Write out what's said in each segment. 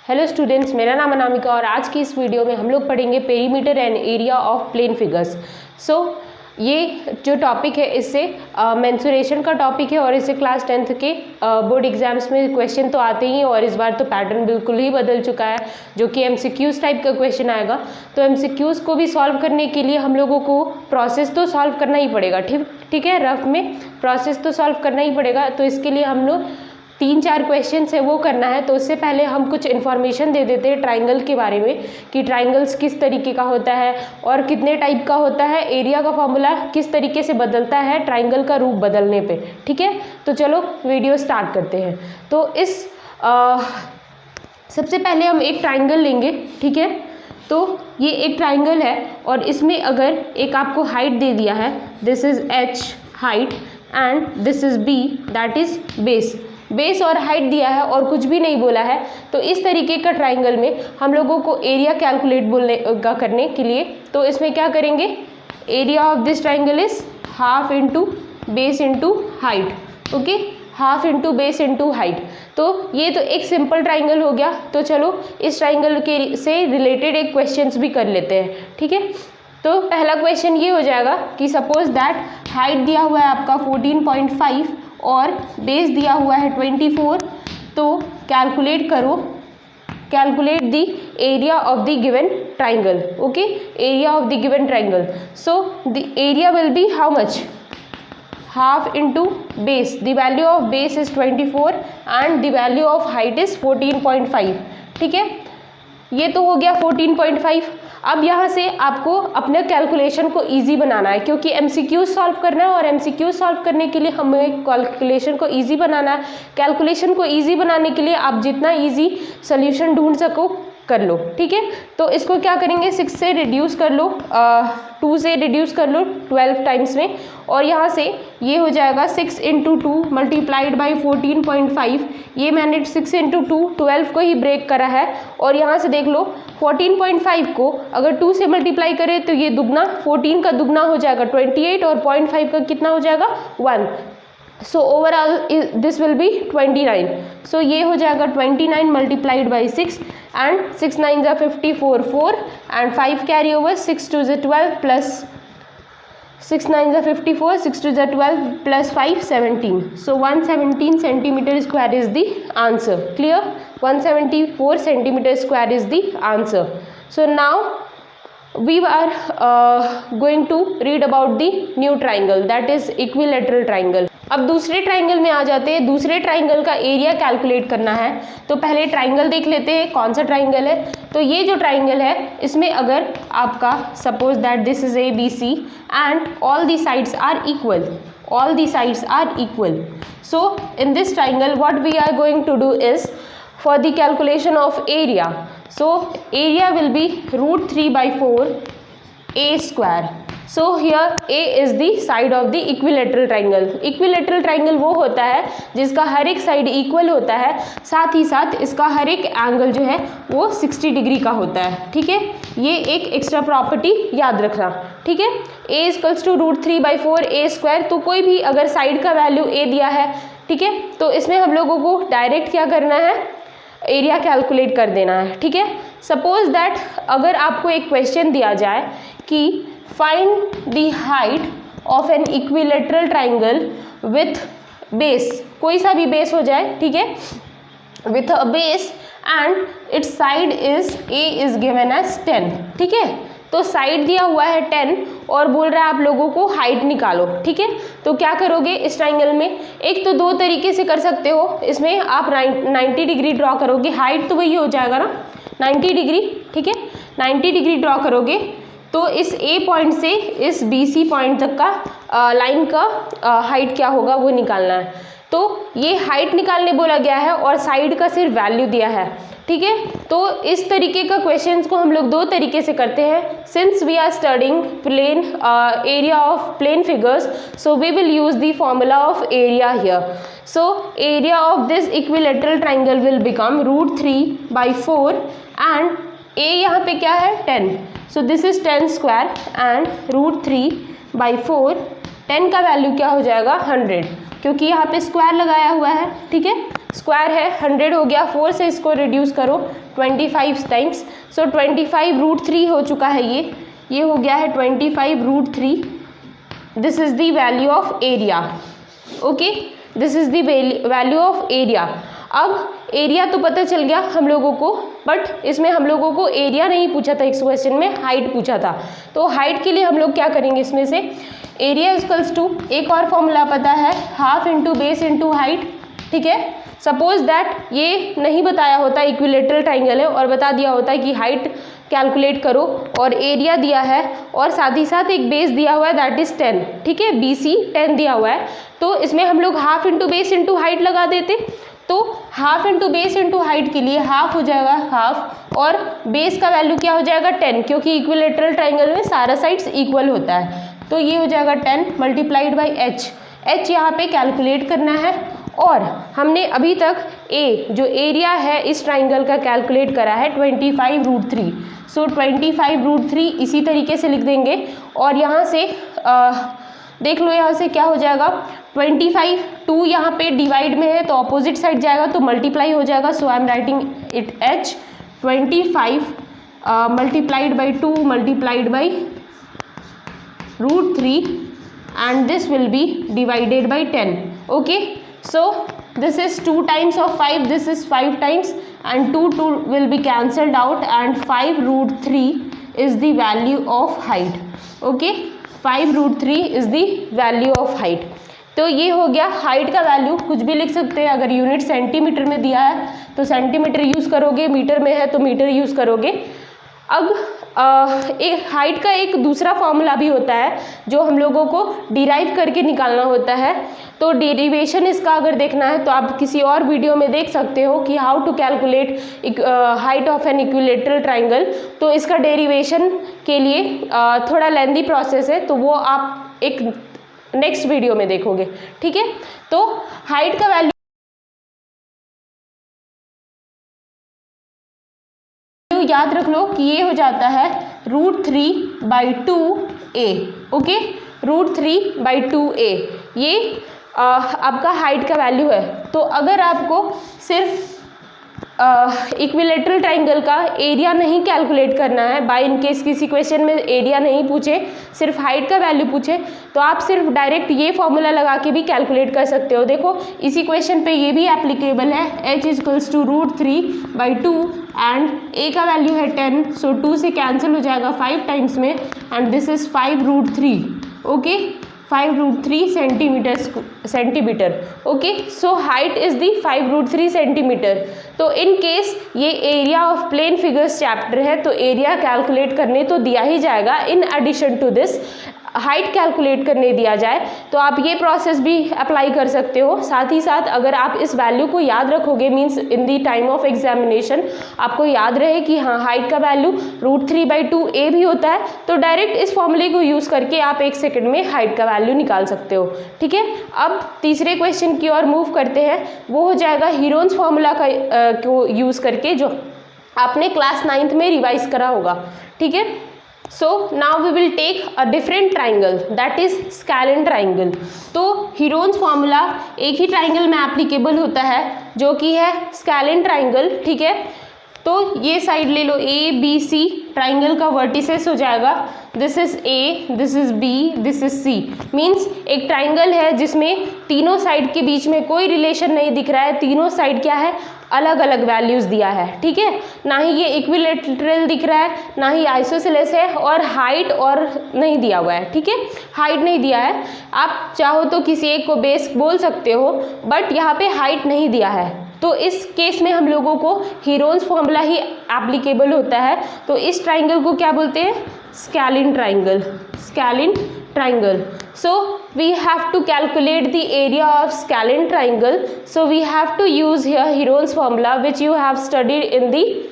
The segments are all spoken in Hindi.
हेलो स्टूडेंट्स, मेरा नाम अनामिका और आज की इस वीडियो में हम लोग पढ़ेंगे perimeter and area of plane figures. ये जो टॉपिक है इससे मेंसुरेशन का टॉपिक है और इससे क्लास 10th के बोर्ड एग्जाम्स में क्वेश्चन तो आते ही हैं और इस बार तो पैटर्न बिल्कुल ही बदल चुका है जो कि एमसीक्यूज टाइप का क्वेश्चन आएगा। तो एमसीक्यूज को भी सॉल्व करने के लिए हम लोगों को प्रोसेस तो सॉल्व करना ही पड़ेगा। ठीक है, रफ में प्रोसेस तो सॉल्व करना ही पड़ेगा। तो इसके लिए हम लोग 3-4 क्वेश्चन है वो करना है। तो उससे पहले हम कुछ इन्फॉर्मेशन दे देते हैं ट्राइंगल के बारे में कि ट्राइंगल्स किस तरीके का होता है और कितने टाइप का होता है, एरिया का फॉर्मूला किस तरीके से बदलता है ट्राइंगल का रूप बदलने पे। ठीक है, तो चलो वीडियो स्टार्ट करते हैं। तो इस सबसे पहले हम एक ट्राइंगल लेंगे। ठीक है, तो ये एक ट्राइंगल है और इसमें अगर एक आपको हाइट दे दिया है, this is h height and this is b that is base और हाइट दिया है और कुछ भी नहीं बोला है। तो इस तरीके का ट्राइंगल में हम लोगों को एरिया कैलकुलेट करने के लिए तो इसमें क्या करेंगे, area of this triangle is half into base into height. Okay, half into base into height. तो ये तो एक सिंपल ट्राइंगल हो गया। तो चलो इस ट्राइंगल के से रिलेटेड एक क्वेश्चंस भी कर लेते हैं। ठीक है, तो पहला क्वेश्चन ये हो जाएगा कि सपोज दैट हाइट दिया हुआ है आपका 14.5 और बेस दिया हुआ है 24। तो कैलकुलेट करो, calculate the area of the given triangle. Okay, area of the given triangle. So the area will be how much, half into base, the value of base is 24 and the value of height is 14.5। ठीक है, ये तो हो गया 14.5। अब यहाँ से आपको अपने कैलकुलेशन को इजी बनाना है क्योंकि एमसीक्यू सॉल्व करना है और एमसीक्यू सॉल्व करने के लिए हमें कैलकुलेशन को इजी बनाना है। कैलकुलेशन को इजी बनाने के लिए आप जितना इजी सोल्यूशन ढूंढ सको कर लो। ठीक है, तो इसको क्या करेंगे, 6 से रिड्यूस कर लो, 2 से रिड्यूस कर लो 12 टाइम्स में और यहाँ से ये हो जाएगा 6 इंटू 2 मल्टीप्लाइड बाई 14.5। ये मैंने 6 इंटू 2 12 को ही ब्रेक करा है और यहाँ से देख लो 14.5 को अगर 2 से मल्टीप्लाई करें तो ये दुगना 14 का दुगना हो जाएगा 28 और 0.5 का कितना हो जाएगा 1। So overall this will be 29। सो ये हो जाएगा 29 मल्टीप्लाइड बाई 6 एंड 6 9 जा 54 4 एंड 5 कैरी ओवर 6 2 जा 12 प्लस 6 9 जा 54 6 2 जा 12 plus 5 17। So 117 centimetre square is the answer. Clear, 174 centimetre square is the answer. So now we are going to read about the new triangle that is equilateral triangle। अब दूसरे ट्राइंगल में आ जाते हैं। दूसरे ट्राइंगल का एरिया कैलकुलेट करना है तो पहले ट्राइंगल देख लेते हैं कौन सा ट्राइंगल है। तो ये जो ट्राइंगल है इसमें अगर आपका suppose that this is ABC and all the sides are equal, all the sides are equal। so in this triangle what we are going to do is for the calculation of area, so area will be √3/4 a square। so here a is the side of the equilateral triangle। equilateral triangle वो होता है जिसका हर एक साइड इक्वल होता है, साथ ही साथ इसका हर एक एंगल जो है वो 60 डिग्री का होता है। ठीक है, ये एक एक्स्ट्रा प्रॉपर्टी याद रखना। ठीक है, a equals to √3/4 a square. तो कोई भी अगर साइड का वैल्यू a दिया है, ठीक है, तो इसमें हम लोगों को डायरेक्ट क्या करना है, एरिया कैलकुलेट कर देना है। ठीक है, सपोज दैट अगर आपको एक क्वेश्चन दिया जाए कि find the height of an equilateral triangle with base, कोई सा भी बेस हो जाए, ठीक है, with a base and its side is a is given as 10। ठीक है, तो साइड दिया हुआ है 10 और बोल रहा है आप लोगों को हाइट निकालो। ठीक है, तो क्या करोगे इस ट्राइंगल में, एक तो 2 तरीके से कर सकते हो। इसमें आप 90 डिग्री ड्रॉ करोगे, हाइट तो वही हो जाएगा ना 90 डिग्री। ठीक है, 90 डिग्री ड्रॉ करोगे तो इस A पॉइंट से इस BC पॉइंट तक का लाइन का हाइट क्या होगा वो निकालना है। तो ये हाइट निकालने बोला गया है और साइड का सिर्फ वैल्यू दिया है। ठीक है, तो इस तरीके का क्वेश्चंस को हम लोग 2 तरीके से करते हैं। Since we are studying plane area of plane figures, so we will use the formula of area here. So area of this equilateral triangle will become √3/4 and a यहाँ पे क्या है 10। So this is 10 square and √3/4, 10 का वैल्यू क्या हो जाएगा 100 क्योंकि यहाँ पे स्क्वायर लगाया हुआ है। ठीक है, स्क्वायर है 100 हो गया, 4 से इसको रिड्यूस करो 25 टाइम्स, सो 25√3 हो चुका है ये हो गया है 25√3। This is the value of area. Okay, this is the value of area. अब एरिया तो पता चल गया हम लोगों को, बट इसमें हम लोगों को एरिया नहीं पूछा था, इस क्वेश्चन में हाइट पूछा था। तो हाइट के लिए हम लोग क्या करेंगे, इसमें से एरिया इक्वल्स टू, एक और फॉर्मूला पता है, half into base into height. ठीक है, सपोज दैट ये नहीं बताया होता इक्विलेटरल ट्राइंगल है और बता दिया होता है कि हाइट कैलकुलेट करो और एरिया दिया है और साथ ही साथ एक बेस दिया हुआ है दैट इज 10। ठीक है, BC 10 दिया हुआ है, तो इसमें हम लोग half into base into height लगा देते। तो half into base into height के लिए हाफ हो जाएगा हाफ, और बेस का वैल्यू क्या हो जाएगा 10, क्योंकि इक्विलेटरल ट्राइंगल में सारा साइड्स इक्वल होता है। तो ये हो जाएगा 10 मल्टीप्लाइड बाई h यहाँ पे कैलकुलेट करना है। और हमने अभी तक जो एरिया है इस ट्राइंगल का कैलकुलेट करा है 25√3। सो 25√3 इसी तरीके से लिख देंगे, और यहाँ से देख लो यहाँ से क्या हो जाएगा 25, 2 यहाँ पे डिवाइड में है तो ऑपोजिट साइड जाएगा तो मल्टीप्लाई हो जाएगा। So I am writing it H 25 multiplied by 2 multiplied by √3 and this will be divided by 10. Okay, so this is 2 times of 5, this is 5 times, and 2 will be cancelled out, and 5√3 is the value of height. Okay, 5√3 is the value of height. तो ये हो गया हाइट का वैल्यू, कुछ भी लिख सकते हैं। अगर यूनिट सेंटीमीटर में दिया है तो सेंटीमीटर यूज़ करोगे, मीटर में है तो मीटर यूज़ करोगे। अब एक हाइट का एक दूसरा फॉर्मूला भी होता है जो हम लोगों को डिराइव करके निकालना होता है। तो डेरिवेशन इसका अगर देखना है तो आप किसी और वीडियो में देख सकते हो कि how to calculate height of an equilateral triangle. तो इसका डेरिवेशन के लिए थोड़ा लेंदी प्रोसेस है, तो वो आप एक नेक्स्ट वीडियो में देखोगे। ठीक है, तो हाइट का वैल्यू याद रख लो कि ये हो जाता है √3/2a। ओके, √3/2a ये आपका हाइट का वैल्यू है। तो अगर आपको सिर्फ इक्विलेटरल ट्राइंगल का एरिया नहीं कैलकुलेट करना है, बाय इन केस किसी क्वेश्चन में एरिया नहीं पूछे, सिर्फ हाइट का वैल्यू पूछे, तो आप सिर्फ डायरेक्ट ये फॉर्मूला लगा के भी कैलकुलेट कर सकते हो। देखो इसी क्वेश्चन पे ये भी एप्लीकेबल है, h equals to √3/2 and a का वैल्यू है 10, सो 2 से कैंसिल हो जाएगा 5 टाइम्स में, and this is 5√3। Okay, 5√3 centimetre. Okay, so height is the 5√3 centimetre. तो इन केस ये area of plane figures chapter है तो एरिया कैलकुलेट करने तो दिया ही जाएगा। In addition to this height calculate करने दिया जाए तो आप ये प्रोसेस भी अप्लाई कर सकते हो। साथ ही साथ अगर आप इस वैल्यू को याद रखोगे, means in the time of examination आपको याद रहे कि हाँ हाइट का वैल्यू √3/2a भी होता है, तो डायरेक्ट इस फॉर्मूले को यूज़ करके आप 1 सेकंड में हाइट का वैल्यू निकाल सकते हो। ठीक है, अब तीसरे क्वेश्चन की ओर मूव करते हैं। वो हो जाएगा हीरोन्स फॉर्मूला को यूज़ करके, जो आपने क्लास 9th में रिवाइज करा होगा। ठीक है, so now we will take a different triangle, that is scalene triangle। तो हीरोन्स फॉर्मूला एक ही ट्राइंगल में एप्लीकेबल होता है जो कि है स्कैलिन ट्राइंगल। ठीक है, तो ये साइड ले लो, ABC ट्राइंगल का वर्टिसेस हो जाएगा, this is A, this is B, this is C। Means एक ट्राइंगल है जिसमें तीनों साइड के बीच में कोई रिलेशन नहीं दिख रहा है, तीनों साइड क्या है, अलग अलग वैल्यूज़ दिया है। ठीक है, ना ही ये इक्विलेटरल दिख रहा है, ना ही आइसोसेलेस है, और हाइट और नहीं दिया हुआ है। ठीक है, हाइट नहीं दिया है। आप चाहो तो किसी एक को बेस बोल सकते हो, बट यहाँ पे हाइट नहीं दिया है, तो इस केस में हम लोगों को हीरोन्स फॉर्मूला ही एप्लीकेबल होता है। तो इस ट्राइंगल को क्या बोलते हैं, scalene triangle. Scalene triangle. So we have to calculate the area of scalene triangle. So we have to use here Heron's formula, which you have studied in the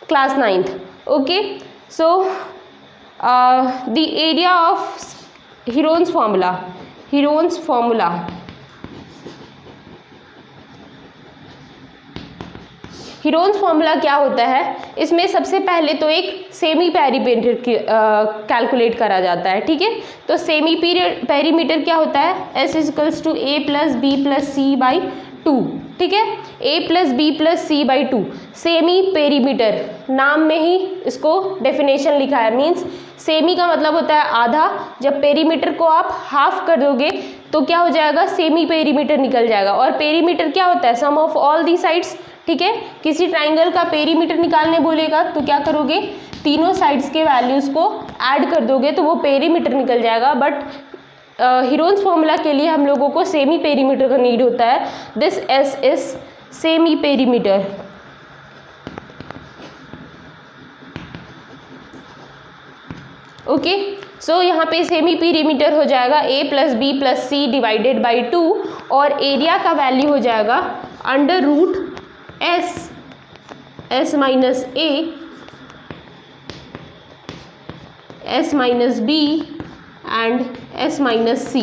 class 9th. Okay, so the area of Heron's formula, Heron's formula क्या होता है, इसमें सबसे पहले तो एक सेमी पेरीमीटर कैलकुलेट करा जाता है। ठीक है, तो सेमी पेरीमीटर क्या होता है, S = A + B + C/2। ठीक है। a plus B plus C by 2 semi perimeter, नाम में ही इसको डेफिनेशन लिखा है, मीन्स सेमी का मतलब होता है आधा, जब पेरीमीटर को आप हाफ कर दोगे तो क्या हो जाएगा, सेमी पेरीमीटर निकल जाएगा। और पेरीमीटर क्या होता है, सम ऑफ ऑल दी साइड्स, ठीक है। किसी ट्राइंगल का पेरीमीटर निकालने बोलेगा तो क्या करोगे, तीनों साइड्स के वैल्यूज़ को ऐड कर दोगे तो वो पेरीमीटर निकल जाएगा। बट हीरोन्स फॉर्मूला के लिए हम लोगों को सेमी पेरीमीटर का नीड होता है। This S is semi perimeter. Okay, so यहाँ पे सेमी पेरीमीटर हो जाएगा a plus B plus C divided by 2 और एरिया का वैल्यू हो जाएगा under root S minus A S minus B and S minus C.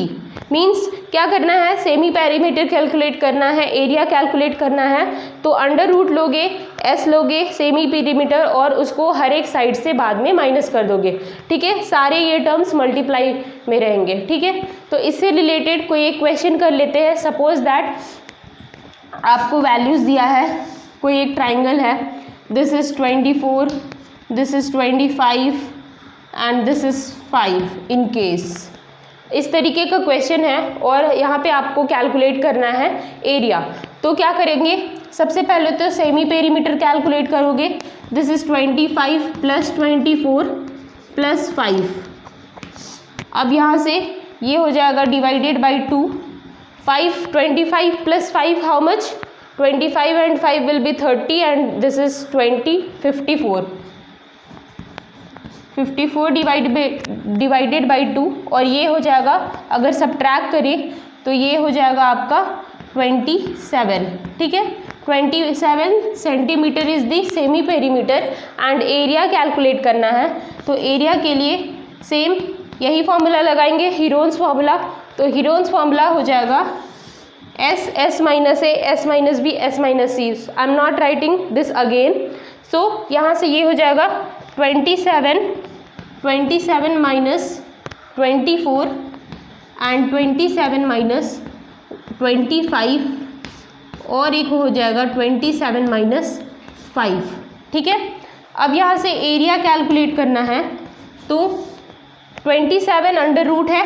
Means क्या करना है, सेमी पेरीमीटर कैलकुलेट करना है, एरिया कैलकुलेट करना है, तो अंडर रूट लोगे, एस लोगे सेमी पेरीमीटर और उसको हर एक साइड से बाद में माइनस कर दोगे, ठीक है। सारे ये टर्म्स मल्टीप्लाई में रहेंगे, ठीक है। तो इससे रिलेटेड कोई एक क्वेश्चन कर लेते हैं। सपोज दैट आपको वैल्यूज़ दिया है, कोई एक ट्राइंगल है, this is 24, this is 25 and this is 5 in case, इस तरीके का क्वेश्चन है और यहाँ पे आपको कैलकुलेट करना है एरिया। तो क्या करेंगे, सबसे पहले तो सेमी पेरीमीटर कैलकुलेट करोगे। This is 25 plus 24 plus 5। अब यहाँ से ये हो जाएगा divided by 2। 25 plus 5 how much, 25 and 5 will be 30 and this is 20, 54 divided by 2 और ये हो जाएगा, अगर सब्ट्रैक्ट करें तो ये हो जाएगा आपका 27, ठीक है। 27 centimetre is the semi perimeter and area calculate करना है। तो एरिया के लिए सेम यही फॉर्मूला लगाएंगे, हीरोन्स फॉर्मूला। तो हीरोन्स फॉर्मूला हो जाएगा S minus A S minus B S minus C. I am not writing this again. So यहाँ से ये हो जाएगा 27 माइनस 24 एंड 27 माइनस 25 और एक हो जाएगा 27 माइनस 5, ठीक है। अब यहाँ से एरिया कैलकुलेट करना है, तो 27 अंडर रूट है,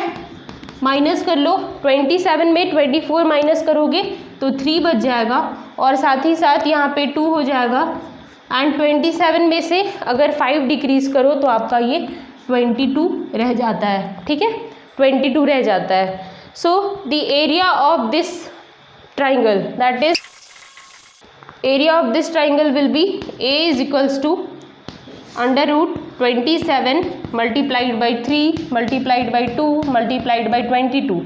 माइनस कर लो, 27 में 24 माइनस करोगे तो 3 बच जाएगा और साथ ही साथ यहाँ पे 2 हो जाएगा एंड 27 में से अगर 5 डिक्रीज करो तो आपका ये 22 रह जाता है, ठीक है, 22 रह जाता है। So the area of this triangle, that is area of this triangle will be a is equals to under root 27 multiplied by 3 multiplied by 2 multiplied by 22।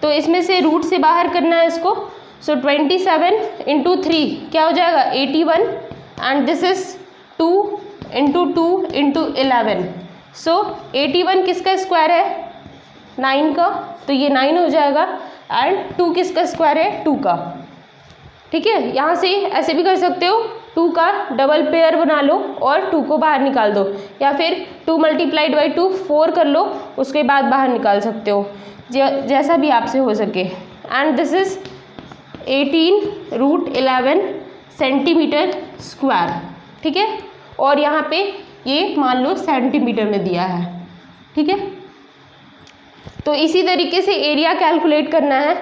तो इसमें से रूट से बाहर करना है इसको। सो 27 इंटू 3 क्या हो जाएगा 81 and this is 2 into 2 into 11। सो 81 किसका स्क्वायर है, 9 का, तो ये 9 हो जाएगा एंड 2 किसका स्क्वायर है, 2 का, ठीक है। यहाँ से ऐसे भी कर सकते हो, 2 का डबल पेयर बना लो और 2 को बाहर निकाल दो, या फिर 2 मल्टीप्लाइड बाई 2 4 कर लो, उसके बाद बाहर निकाल सकते हो, जैसा भी आपसे हो सके। And this is 18 root 11 centimetre square, ठीक है। और यहाँ पे ये मान लो सेंटीमीटर में दिया है, ठीक है। तो इसी तरीके से एरिया कैलकुलेट करना है।